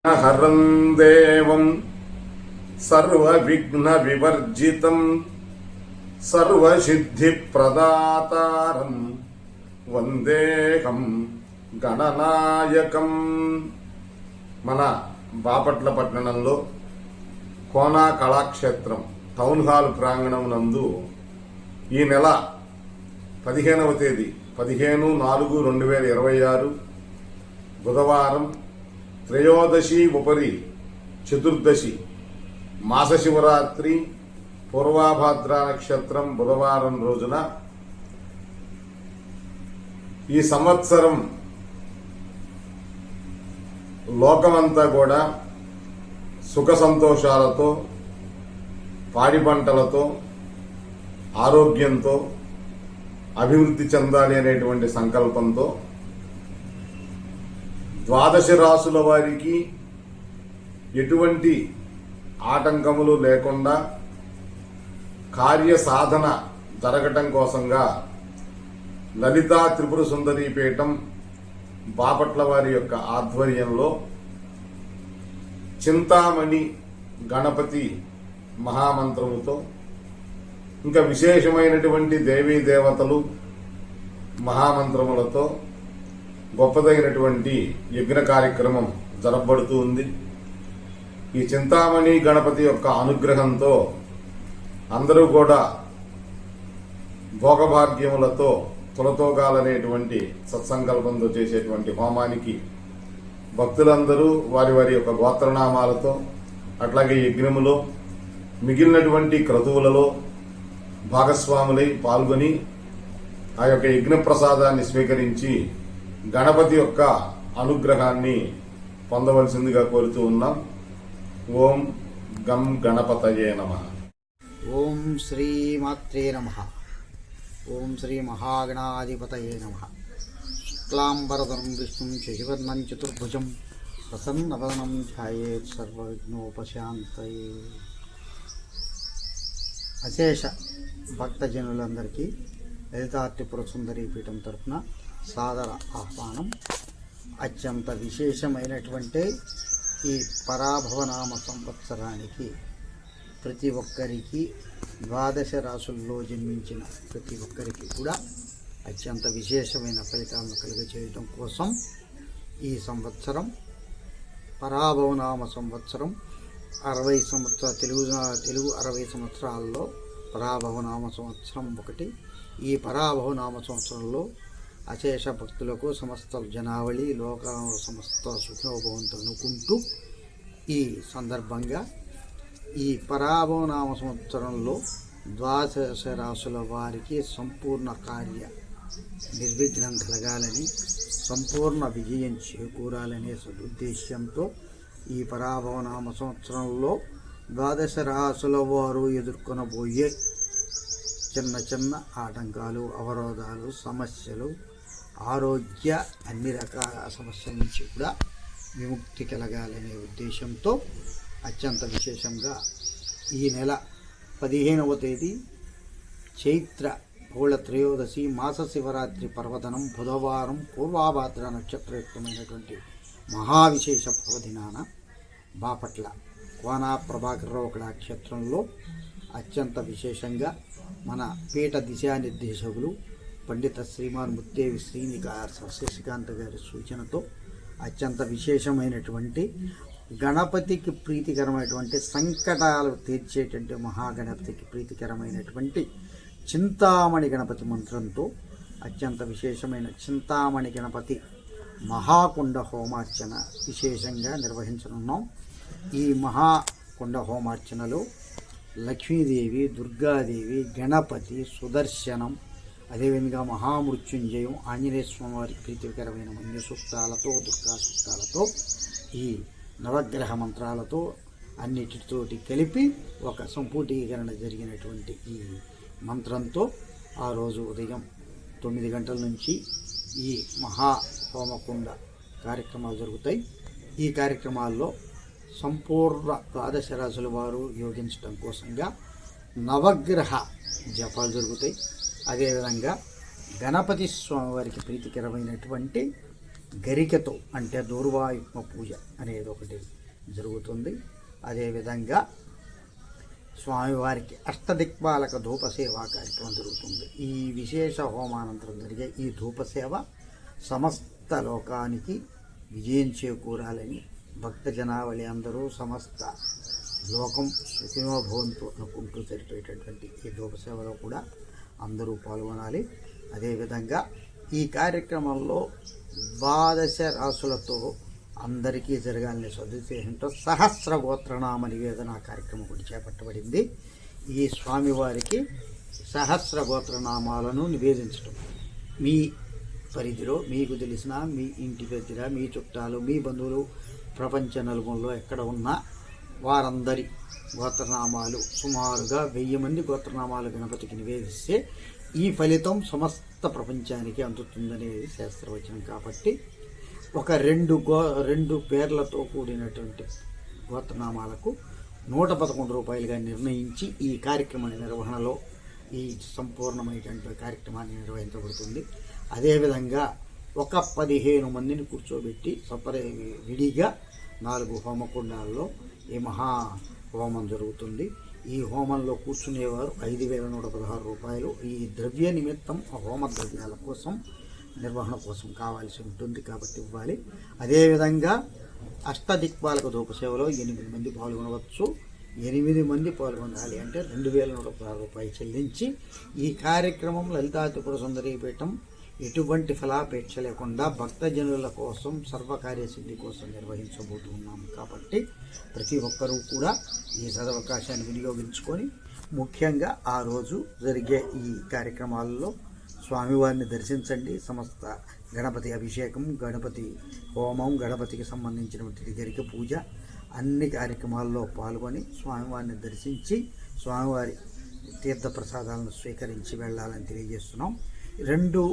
హరం దేవం సర్వవిఘ్న వివర్జితం సర్వసిద్ధి ప్రదాతారం వందేహం గణనాయకం. మన బాపట్ల పట్టణంలో కోనా కళాక్షేత్రం టౌన్ హాల్ ప్రాంగణం నందు ఈ నెల 15వ తేదీ 15/4/2026 బుధవారం త్రయోదశి ఉపరి చతుర్దశి మాస శివరాత్రి పూర్వాభాద్ర నక్షత్రం బుధవారం రోజున ఈ సంవత్సరం లోకమంతా కూడా సుఖ సంతోషాలతో పాడి పంటలతో ఆరోగ్యంతో అభివృద్ధి చెందాలి అనేటువంటి సంకల్పంతో ద్వాదశ రాశుల వారికి ఎటువంటి ఆటంకములు లేకుండా కార్య సాధన జరగటం కోసంగా లలితా త్రిపుర సుందరీ పీఠం బాపట్ల వారి యొక్క ఆధ్వర్యంలో చింతామణి గణపతి మహామంత్రముతో ఇంకా విశేషమైనటువంటి దేవీ దేవతలు మహామంత్రములతో గొప్పదైనటువంటి యజ్ఞ కార్యక్రమం జరపబడుతూ ఉంది. ఈ చింతామణి గణపతి యొక్క అనుగ్రహంతో అందరూ కూడా భోగభాగ్యములతో తులతోగాలనేటువంటి సత్సంకల్పంతో చేసేటువంటి హోమానికి భక్తులందరూ వారి వారి యొక్క గోత్రనామాలతో అట్లాగే యజ్ఞములో మిగిలినటువంటి క్రతువులలో భాగస్వాములై పాల్గొని ఆ యొక్క యజ్ఞ ప్రసాదాన్ని స్వీకరించి గణపతి యొక్క అనుగ్రహాన్ని పొందవలసిందిగా కోరుతూ ఉన్నాం. ఓం గం గణపతయే నమః. ఓం శ్రీ మాత్రే నమః. ఓం శ్రీ మహాగణాధిపతయే నమః. శుక్లాంబరధరం విష్ణుం శశివర్ణం చతుర్భుజం ప్రసన్నవదనం ధ్యాయేత్ సర్వవిఘ్నోపశాంతయే. అశేష భక్తజనులందరికీ లలితా త్రిపుర సుందరీ పీఠం తరఫున సాదర ఆహ్వానం. అత్యంత విశేషమైనటువంటి ఈ పరాభవనామ సంవత్సరానికి ప్రతి ఒక్కరికి ద్వాదశ రాశుల్లో జన్మించిన ప్రతి ఒక్కరికి కూడా అత్యంత విశేషమైన ఫలితాలను కలుగజేయడం కోసం ఈ సంవత్సరం పరాభవనామ సంవత్సరం 60 సంవత్సరాలు తెలుగు 60 సంవత్సరాల్లో పరాభవనామ సంవత్సరం ఒకటి. ఈ పరాభవనామ సంవత్సరంలో అశేష భక్తులకు సమస్త జనావళి లోక సమస్త సుఖోభవంతో అనుకుంటూ ఈ సందర్భంగా ఈ పరాభవనామ సంవత్సరంలో ద్వాదశ రాశుల వారికి సంపూర్ణ కార్య నిర్విఘ్నం కలగాలని సంపూర్ణ విజయం చేకూరాలనే సదుద్దేశ్యంతో ఈ పరాభవనామ సంవత్సరంలో ద్వాదశ రాశుల వారు ఎదుర్కొనబోయే చిన్న చిన్న ఆటంకాలు, అవరోధాలు, సమస్యలు, ఆరోగ్య అన్ని రకాల సమస్యల నుంచి కూడా విముక్తి కలగాలనే ఉద్దేశంతో అత్యంత విశేషంగా ఈ నెల 15వ తేదీ చైత్ర బహుళ త్రయోదశి మాస శివరాత్రి పర్వదినం బుధవారం పూర్వాభాద్ర నక్షత్రయుక్తమైనటువంటి మహావిశేష పర్వదినాన బాపట్ల కోనా ప్రభాకరరావు కళాక్షేత్రంలో అత్యంత విశేషంగా మన పీఠ దిశానిర్దేశకులు పండిత శ్రీమాన్ ముత్తేవి శశికాంత్ గారి సూచనతో అత్యంత విశేషమైనటువంటి గణపతికి ప్రీతికరమైనటువంటి సంకటాలు తీర్చేటువంటి మహాగణపతికి ప్రీతికరమైనటువంటి చింతామణి గణపతి మంత్రంతో అత్యంత విశేషమైన చింతామణి గణపతి మహాకుండ హోమార్చన విశేషంగా నిర్వహించనున్నాం. ఈ మహాకుండ హోమార్చనలో లక్ష్మీదేవి, దుర్గాదేవి, గణపతి, సుదర్శనం, అదేవిధంగా మహామృత్యుంజయం, ఆంజనేయ స్వామి వారికి ప్రీతికరమైన మన్య సూక్తాలతో, దుర్గా సూక్తాలతో, ఈ నవగ్రహ మంత్రాలతో అన్నిటితోటి కలిపి ఒక సంపూటీకరణ జరిగినటువంటి ఈ మంత్రంతో ఆ రోజు ఉదయం 9 గంటల నుంచి ఈ మహా హోమకుండ కార్యక్రమాలు జరుగుతాయి. ఈ కార్యక్రమాల్లో సంపూర్ణ ద్వాదశ రాశుల వారు యోగించడం కోసంగా నవగ్రహ జపాలు జరుగుతాయి. అదేవిధంగా గణపతి స్వామివారికి ప్రీతికరమైనటువంటి గరికతో అంటే దూర్వాయుక్మ పూజ అనేది ఒకటి జరుగుతుంది. అదేవిధంగా స్వామివారికి అష్టదిక్పాలక ధూపసేవ కార్యక్రమం జరుగుతుంది. ఈ విశేష హోమానంతరం జరిగే ఈ ధూపసేవ సమస్త లోకానికి విజయం చేకూరాలని భక్త జనావళి అందరూ సమస్త లోకం సుఖినో భవంతు అనుకుంటూ జరిపేటటువంటి ఈ ధూపసేవలో కూడా అందరూ పాల్గొనాలి. అదేవిధంగా ఈ కార్యక్రమంలో 12 రాసులతో అందరికీ జరగాలని సదుద్దేశంతో సహస్ర గోత్రనామ నివేదన కార్యక్రమం ఒకటి చేపట్టబడింది. ఈ స్వామివారికి సహస్ర గోత్రనామాలను నివేదించడం మీ పరిధిలో మీకు తెలిసిన మీ ఇంటి దగ్గర మీ చుట్టాలు మీ బంధువులు ప్రపంచ నలుమూలలో ఎక్కడ ఉన్నా వారందరి గోత్రనామాలు సుమారుగా 1000 మంది గోత్రనామాలు గణపతికి నివేదిస్తే ఈ ఫలితం సమస్త ప్రపంచానికి అందుతుందనేది శాస్త్రవచనం. కాబట్టి ఒక 2 పేర్లతో కూడినటువంటి గోత్రనామాలకు 111 రూపాయలుగా నిర్ణయించి ఈ కార్యక్రమ నిర్వహణలో ఈ సంపూర్ణమైనటువంటి కార్యక్రమాన్ని నిర్వహించబడుతుంది. అదేవిధంగా ఒక 15 మందిని కూర్చోబెట్టి విడిగా 4 హోమకుండాల్లో ఈ మహా హోమం జరుగుతుంది. ఈ హోమంలో కూర్చునేవారు 5116 రూపాయలు. ఈ ద్రవ్య నిమిత్తం హోమ ద్రవ్యాల కోసం నిర్వహణ కోసం కావాల్సి ఉంటుంది కాబట్టి ఇవ్వాలి. అదేవిధంగా అష్టదిక్పాలక ధూపసేవలో 8 మంది పాల్గొనవచ్చు. 8 మంది పాల్గొనాలి అంటే 2116 రూపాయలు చెల్లించి ఈ కార్యక్రమం లలితా త్రిపుర సుందరీ పీఠం ఎటువంటి ఫలాపేక్ష లేకుండా భక్తజనుల కోసం సర్వకార్య సిద్ధి కోసం నిర్వహించబోతున్నాము. కాబట్టి ప్రతి ఒక్కరూ కూడా ఈ సదవకాశాన్ని వినియోగించుకొని ముఖ్యంగా ఆ రోజు జరిగే ఈ కార్యక్రమాలలో స్వామివారిని దర్శించండి. సమస్త గణపతి అభిషేకం, గణపతి హోమం, గణపతికి సంబంధించినటువంటి గరిక పూజ అన్ని కార్యక్రమాల్లో పాల్గొని స్వామివారిని దర్శించి స్వామివారి తీర్థప్రసాదాలను స్వీకరించి వెళ్ళాలని తెలియజేస్తున్నాం. 2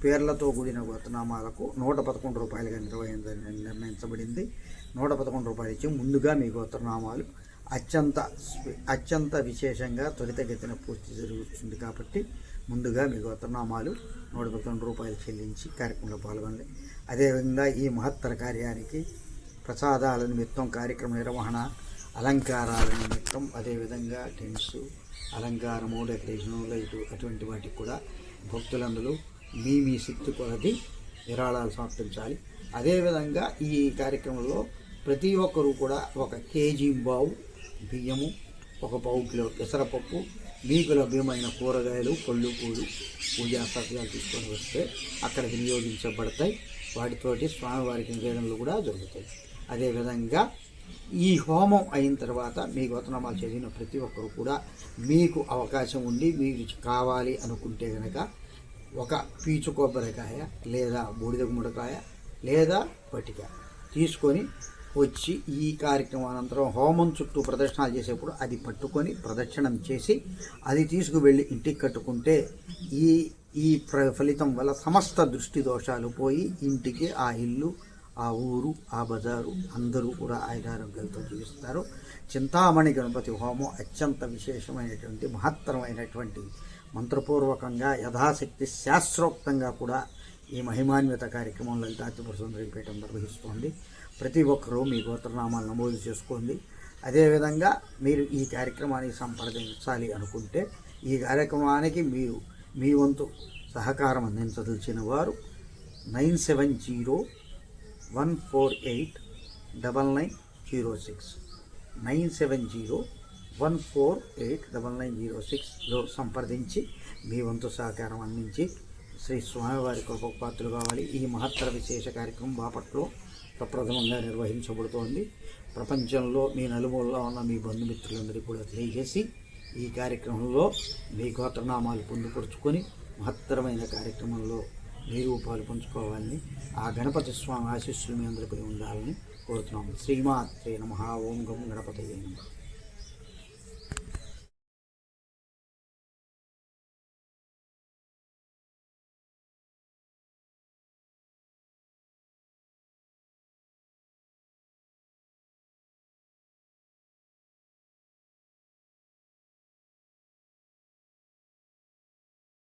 పేర్లతో కూడిన గోత్రనామాలకు 111 రూపాయలుగా నిర్ణయించబడింది. 111 రూపాయలు ఇచ్చి ముందుగా మీ గోత్రనామాలు అత్యంత విశేషంగా త్వరితగతిన పూర్తి జరుగుతుంది. కాబట్టి ముందుగా మీ గోత్రనామాలు 111 రూపాయలు చెల్లించి కార్యక్రమంలో పాల్గొనండి. అదేవిధంగా ఈ మహత్తర కార్యానికి ప్రసాదాల నిమిత్తం, కార్యక్రమ నిర్వహణ, అలంకారాల నిమిత్తం, అదేవిధంగా టెంట్స్, అలంకారము, డెకరేషను, లైటు అటువంటి వాటికి కూడా భక్తులందరూ మీ శక్తి కొలది విరాళాలు సమర్పించాలి. అదేవిధంగా ఈ కార్యక్రమంలో ప్రతి ఒక్కరూ కూడా 1 కేజీ బావు బియ్యము, 1 పావు కిలో పెసరపప్పు, మీకు లభ్యమైన కూరగాయలు, పళ్ళు, పూలు, పూజా సత్యాలు తీసుకొని వస్తే అక్కడ వినియోగించబడతాయి. వాటితోటి స్వామివారికి నివేదనలు కూడా జరుగుతాయి. అదేవిధంగా ఈ హోమం అయిన తర్వాత మీ గోత్రనామాలు చదివిన ప్రతి ఒక్కరు కూడా మీకు అవకాశం ఉండి మీకు కావాలి అనుకుంటే కనుక 1 పీచు కొబ్బరికాయ లేదా బూడిద గుమ్మడికాయ లేదా పటిక తీసుకొని వచ్చి ఈ కార్యక్రమానంతరం హోమం చుట్టూ ప్రదక్షిణాలు చేసేప్పుడు అది పట్టుకొని ప్రదక్షిణం చేసి అది తీసుకువెళ్ళి ఇంటికి కట్టుకుంటే ఈ ఫలితం వల్ల సమస్త దృష్టి దోషాలు పోయి ఇంటికి, ఆ ఇల్లు, ఆ ఊరు, ఆ బజారు అందరూ కూడా ఆయురారోగ్యాలతో జీవిస్తారు. చింతామణి గణపతి హోమం అత్యంత విశేషమైనటువంటి మహత్తరమైనటువంటి మంత్రపూర్వకంగా యథాశక్తి శాస్త్రోక్తంగా కూడా ఈ మహిమాన్విత కార్యక్రమం లలితా త్రిపుర సుందరీ పీఠం నిర్వహిస్తోంది. ప్రతి ఒక్కరూ మీ గోత్రనామాలు నమోదు చేసుకోండి. అదేవిధంగా మీరు ఈ కార్యక్రమానికి సంప్రదించాలి అనుకుంటే ఈ కార్యక్రమానికి మీరు మీ వంతు సహకారం అందించదలిచిన వారు 9701489906 9701489906లో సంప్రదించి మీ వంతు సహకారం అందించి శ్రీ స్వామివారి కృపకు పాత్రలు కావాలి. ఈ మహత్తర విశేష కార్యక్రమం బాపట్లో ప్రప్రథమంగా నిర్వహించబడుతోంది. ప్రపంచంలో మీ నలుమూలలో ఉన్న మీ బంధుమిత్రులందరికీ కూడా తెలియజేసి ఈ కార్యక్రమంలో మీ గోత్రనామాలు పొందుపరుచుకొని మహత్తరమైన కార్యక్రమంలో మీరు పాలు పంచుకోవాలని, ఆ గణపతి స్వామి ఆశీస్సులు మీ అందరిపై ఉండాలని కోరుతున్నాము. శ్రీమాత్రే నమః. ఓం గం గణపతయే నమః.